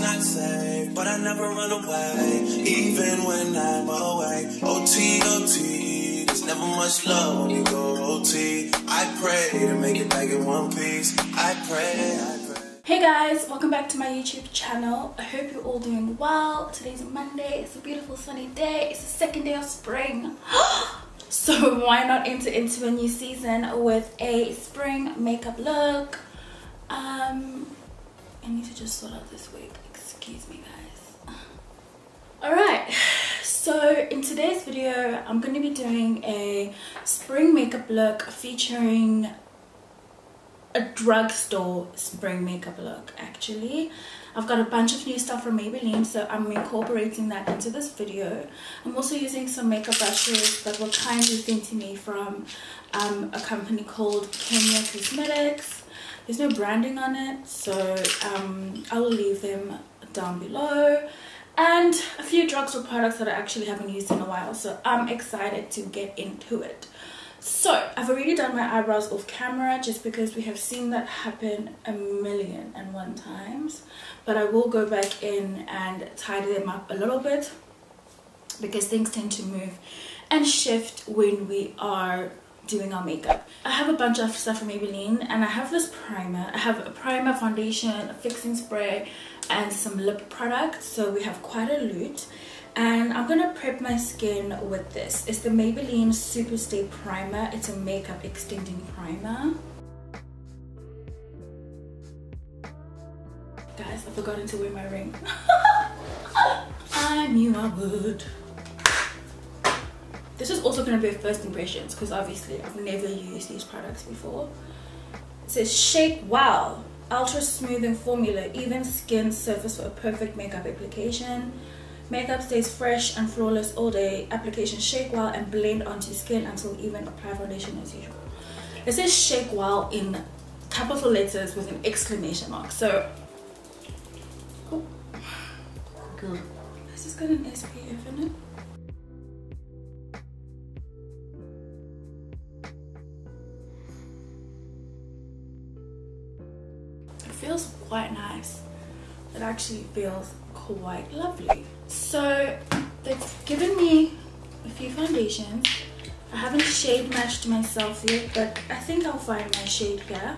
not safe, but I never run away, even when I'm away. OT, OT, there's never much love when we go OT. I pray to make it back in one piece. I pray, I pray. Hey guys, welcome back to my YouTube channel. I hope you're all doing well. Today's Monday. It's a beautiful sunny day. It's the second day of spring. So why not enter into a new season with a spring makeup look? I need to just sort out this wig. Excuse me guys. Alright, so in today's video I'm going to be doing a spring makeup look featuring a drugstore spring makeup look. Actually, I've got a bunch of new stuff from Maybelline, so I'm incorporating that into this video. I'm also using some makeup brushes that were kindly sent to me from a company called Kenya Cosmetics. There's no branding on it, so I will leave them down below, and a few drugstore products that I actually haven't used in a while, so I'm excited to get into it. So I've already done my eyebrows off camera just because we have seen that happen 1,000,001 times, but I will go back in and tidy them up a little bit because things tend to move and shift when we are doing our makeup. I have a bunch of stuff from Maybelline, and I have this primer. I have a primer, foundation, a fixing spray, and some lip products, so we have quite a loot. And I'm gonna prep my skin with this. It's the Maybelline SUPERSTAY primer. It's a makeup extending primer. Guys, I've forgotten to wear my ring. I knew I would. This is also gonna be a first impressions because obviously I've never used these products before. It says Shake Wow, ultra smoothing formula, even skin surface for a perfect makeup application. Makeup stays fresh and flawless all day. Application shake well and blend onto skin until even. Apply foundation as usual. It says shake well in capital letters with an exclamation mark. So, oh, good. Has this got an SPF in it? It feels quite nice. It actually feels quite lovely. So they've given me a few foundations. I haven't shade matched myself yet, but I think I'll find my shade here.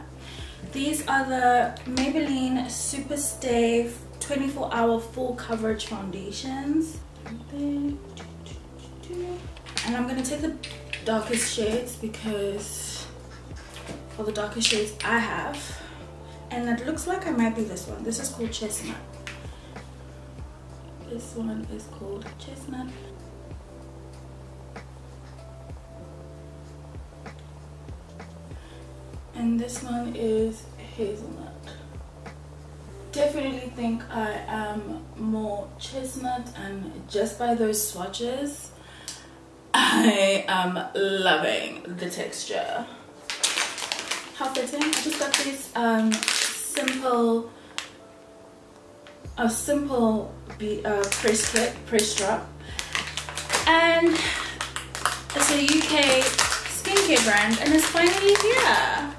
These are the Maybelline SUPERSTAY 24-hour full coverage foundations, and I'm going to take the darkest shades because for the darkest shades I have, and it looks like I might be this one. This is called Chestnut. This one is called Chestnut. And this one is Hazelnut. Definitely think I am more Chestnut, and just by those swatches I am loving the texture. How fitting. I just got these simple press kit, press drop, and it's a UK skincare brand, and it's finally here.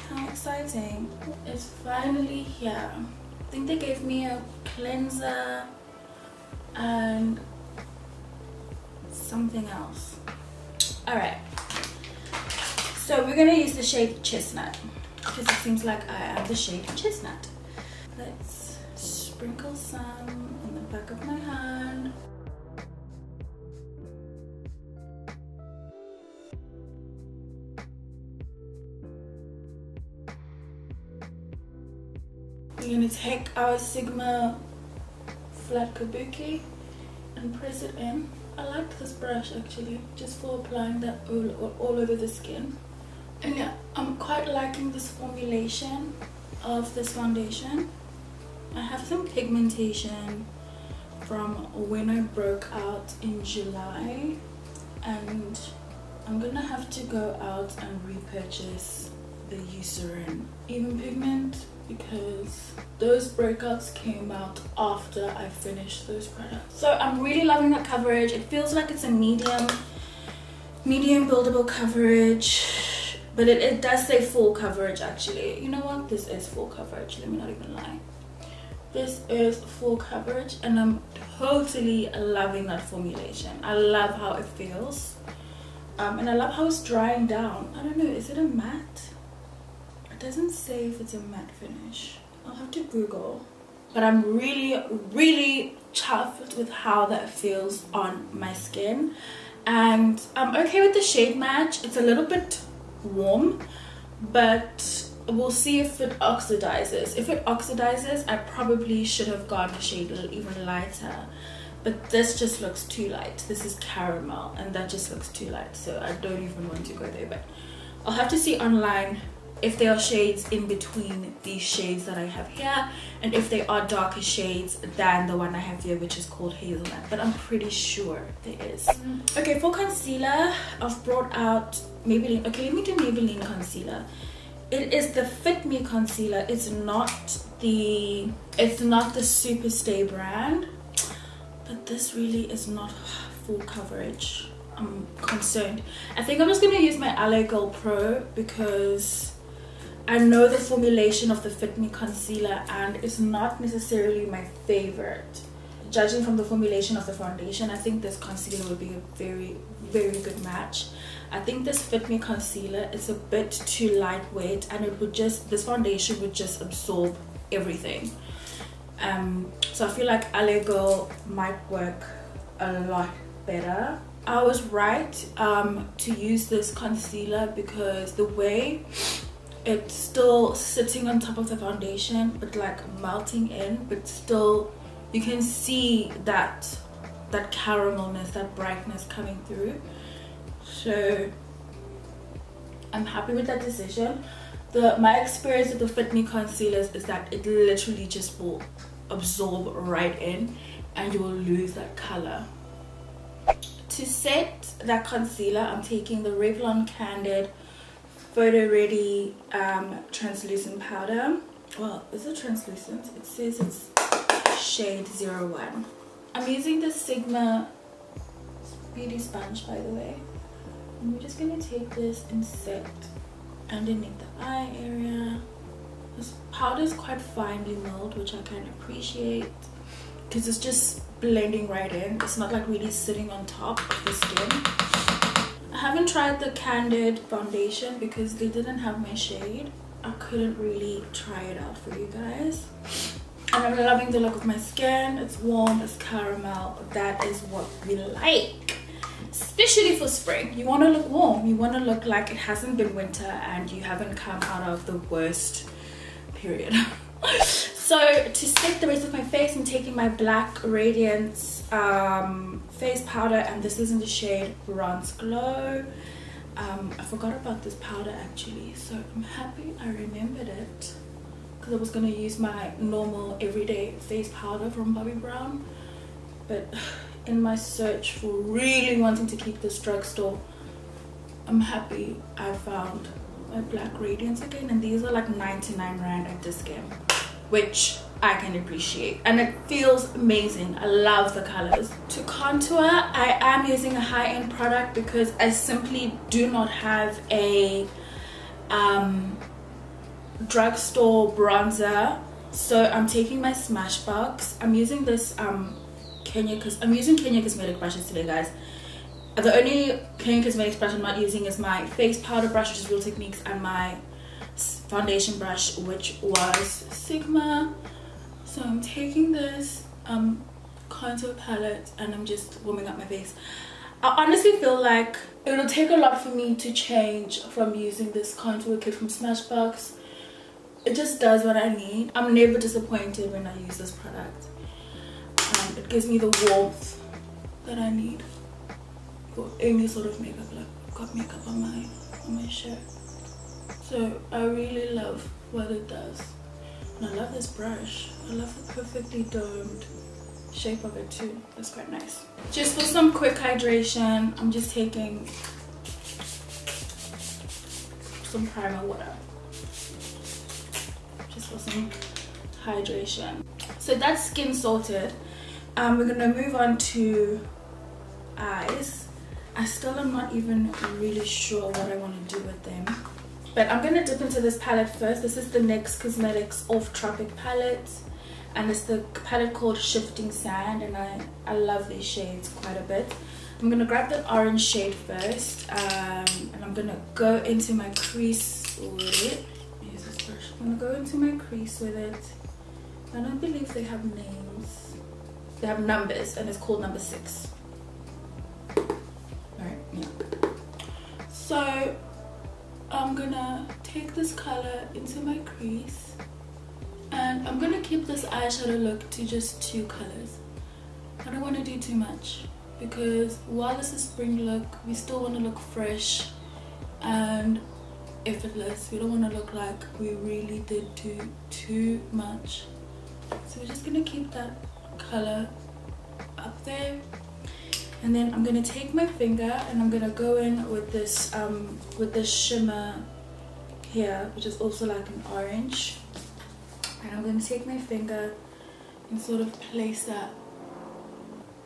How exciting. It's finally here. I think they gave me a cleanser and something else. Alright, so we're gonna use the shade Chestnut because it seems like I am the shade Chestnut. Let's sprinkle some on the back of my hand. We're going to take our Sigma flat kabuki and press it in. I like this brush actually, just for applying that all over the skin. And yeah, I'm quite liking this formulation of this foundation. I have some pigmentation from when I broke out in July, and I'm gonna have to go out and repurchase the Eucerin Even Pigment because those breakouts came out after I finished those products. So I'm really loving that coverage. It feels like it's a medium buildable coverage. but it does say full coverage actually. You know what, this is full coverage, let me not even lie. This is full coverage and I'm totally loving that formulation. I love how it feels, and I love how it's drying down. I don't know, is it a matte? It doesn't say if it's a matte finish. I'll have to Google. But I'm really chuffed with how that feels on my skin, and I'm okay with the shade match. It's a little bit warm, but we'll see if it oxidizes. If it oxidizes, I probably should have gone a shade even lighter, but this just looks too light. This is caramel and that just looks too light, so I don't even want to go there. But I'll have to see online if there are shades in between these shades that I have here, and if they are darker shades than the one I have here, which is called Hazelnut, but I'm pretty sure there is. Okay, for concealer, I've brought out Maybelline. Okay, let me do Maybelline concealer. It is the Fit Me concealer. It's not the Superstay brand, but this really is not full coverage. I'm concerned. I think I'm just gonna use my LA Girl Pro because I know the formulation of the Fit Me concealer and it's not necessarily my favorite. Judging from the formulation of the foundation, I think this concealer would be a very good match. I think this Fit Me concealer is a bit too lightweight and it would just, this foundation would just absorb everything. So I feel like LA Girl might work a lot better. I was right to use this concealer because the way it's still sitting on top of the foundation but like melting in, but still you can see that caramelness, that brightness coming through. So I'm happy with that decision. My experience with the Fit Me concealers is that it literally just will absorb right in and you will lose that color. To set that concealer, I'm taking the Revlon Candid PHOTOREADY translucent powder. Well, is it translucent? It says it's shade 01. I'm using the Sigma beauty sponge, by the way. And we're just gonna take this and set underneath the eye area. This powder is quite finely milled, which I can appreciate because it's just blending right in. It's not like really sitting on top of the skin. I haven't tried the Candid foundation because they didn't have my shade. I couldn't really try it out for you guys. And I'm loving the look of my skin. It's warm, it's caramel. That is what we like. Especially for spring. You want to look warm. You want to look like it hasn't been winter and you haven't come out of the worst period. So to set the rest of my face, I'm taking my black Radiance face powder, and this is in the shade Bronze Glow. I forgot about this powder actually, so I'm happy I remembered it because I was going to use my normal everyday face powder from Bobbi Brown, but in my search for really wanting to keep this drugstore, I'm happy I found my black Radiance again, and these are like 99 Rand at Discount, which I can appreciate, and it feels amazing. I love the colors. To contour, I am using a high-end product because I simply do not have a drugstore bronzer, so I'm taking my Smashbox. I'm using this Kenya Cosmetic brushes today, guys. The only Kenya Cosmetics brush I'm not using is my face powder brush, which is Real Techniques, and my foundation brush, which was Sigma. So I'm taking this contour palette and I'm just warming up my face. I honestly feel like it'll take a lot for me to change from using this contour kit from Smashbox. It just does what I need. I'm never disappointed when I use this product. It gives me the warmth that I need for any sort of makeup. Like, I've got makeup on my shirt. So I really love what it does. And I love this brush. I love the perfectly domed shape of it too. It's quite nice. Just for some quick hydration, I'm just taking some primer water. Just for some hydration. So that's skin sorted. We're gonna move on to eyes. I still am not even really sure what I want to do with them. But I'm gonna dip into this palette first. This is the NYX Cosmetics Off Tropic palette, and it's the palette called Shifting Sand, and I love these shades quite a bit. I'm gonna grab the orange shade first, and I'm gonna go into my crease with it. Use this brush. I'm gonna go into my crease with it. I don't believe they have names. They have numbers, and it's called number 6. Alright, yeah. So I'm gonna take this color into my crease, and I'm gonna keep this eyeshadow look to just 2 colors. I don't want to do too much, because while this is spring look, we still want to look fresh and effortless. We don't want to look like we really did too much. So we're just gonna keep that color up there, and then I'm gonna take my finger and I'm gonna go in with this shimmer here, which is also like an orange, and I'm gonna take my finger and sort of place that,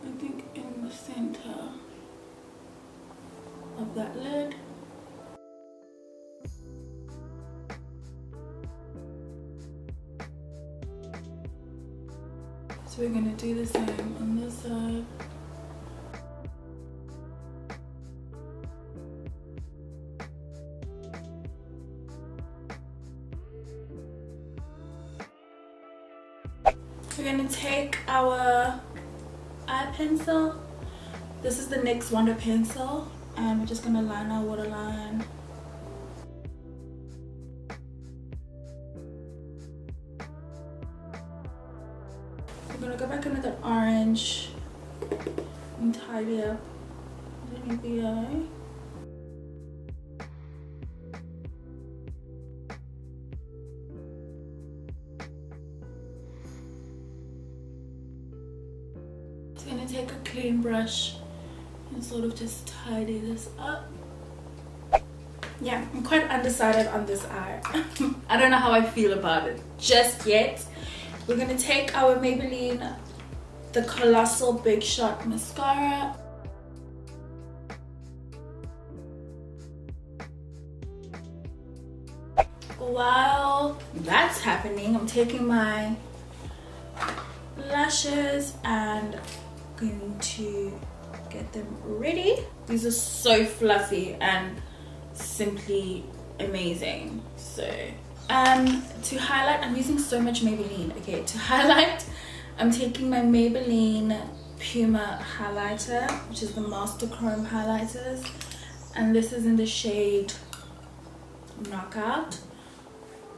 I think, in the center of that lid. So we're gonna do the same on this side. We're gonna take our eye pencil. This is the NYX Wonder Pencil, and we're just gonna line our waterline. We're gonna go back into the orange and tidy up underneath the eye. Just gonna take a clean brush and sort of just tidy this up. Yeah, I'm quite undecided on this eye. I don't know how I feel about it just yet. We're gonna take our Maybelline, the Colossal Big Shot Mascara. While that's happening, I'm taking my lashes and going to get them ready. These are so fluffy and simply amazing. So to highlight, I'm using so much Maybelline. Okay, to highlight, I'm taking my Maybelline Puma highlighter, which is the Master Chrome highlighters, and this is in the shade Knockout.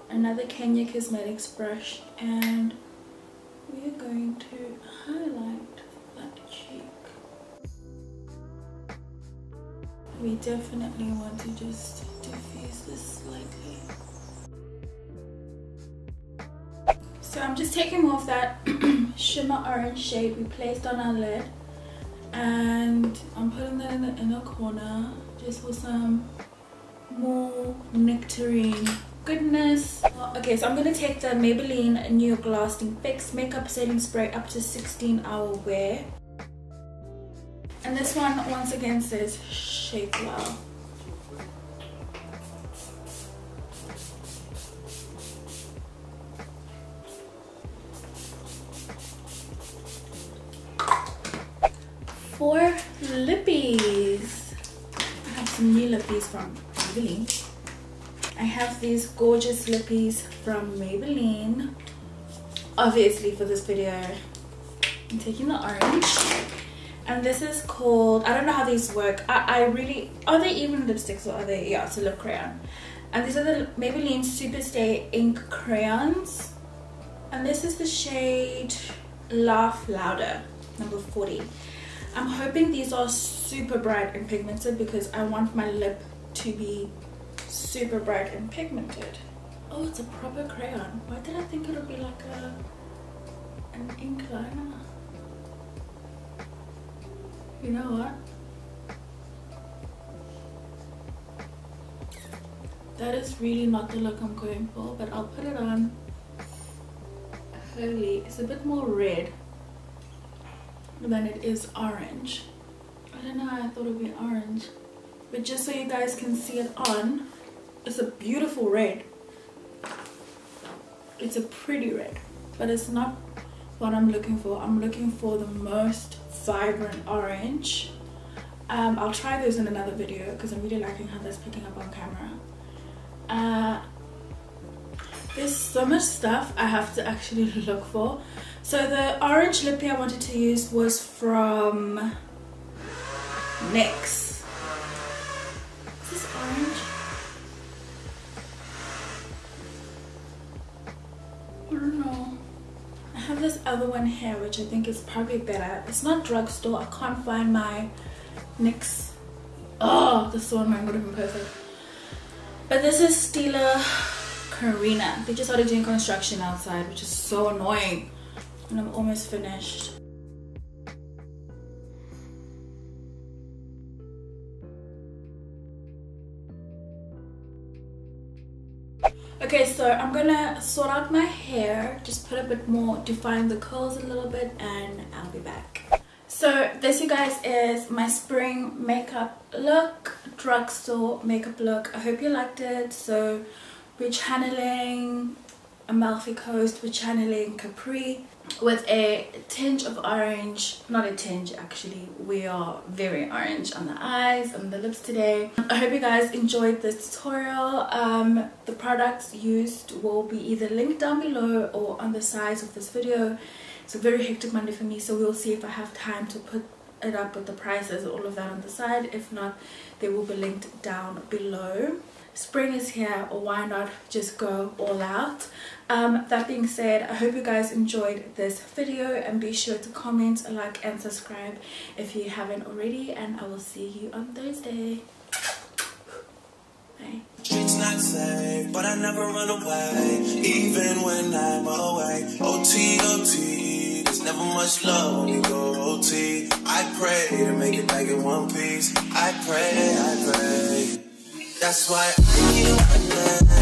Another Kenya Cosmetics brush, and we're going to highlight that cheek. We definitely want to just diffuse this slightly. So I'm just taking off that shimmer orange shade we placed on our lid, and I'm putting that in the inner corner just for some more nectarine goodness. Okay, so I'm going to take the Maybelline New York Lasting Fix Makeup Setting Spray up to 16-hour wear. And this one once again says shape well. For lippies, I have some new lippies from Maybelline. I have these gorgeous lippies from Maybelline. Obviously for this video, I'm taking the orange. And this is called, I don't know how these work. I really, are they even lipsticks or are they, yeah, it's a lip crayon. And these are the Maybelline Superstay ink crayons. And this is the shade Laugh Louder, number 40. I'm hoping these are super bright and pigmented because I want my lip to be super bright and pigmented. Oh, it's a proper crayon. Why did I think it would be like an ink liner? You know what? That is really not the look I'm going for, but I'll put it on. Holy, it's a bit more red than it is orange. I don't know how I thought it would be orange, but just so you guys can see it on, It's a beautiful red. It's a pretty red, but it's not what I'm looking for. I'm looking for the most vibrant orange. I'll try those in another video because I'm really liking how that's picking up on camera. There's so much stuff I have to actually look for. So the orange lippy I wanted to use was from NYX. Is this orange? I don't know. I have this other one here which I think is probably better. It's not drugstore. I can't find my NYX. Oh, this one might not have been perfect. But this is STILA CARINA. They just started doing construction outside, which is so annoying. And I'm almost finished. Okay, so I'm gonna sort out my hair, just put a bit more, define the curls a little bit, and I'll be back. So this, you guys, is my spring makeup look, drugstore makeup look. I hope you liked it. So we're channeling Amalfi Coast, we're channeling Capri with a tinge of orange. Not a tinge, actually, we are very orange on the eyes and the lips today. I hope you guys enjoyed this tutorial. The products used will be either linked down below or on the sides of this video. It's a very hectic Monday for me, so we'll see if I have time to put it up with the prices and all of that on the side. If not, they will be linked down below. Spring is here, or why not just go all out? That being said, I hope you guys enjoyed this video, and be sure to comment, like, and subscribe if you haven't already, and I will see you on Thursday. Bye. Streets not safe, but I never run away, even when I'm away. OT, OT, there's never much love when you go OT. I pray to make it back in one piece. I pray. That's why I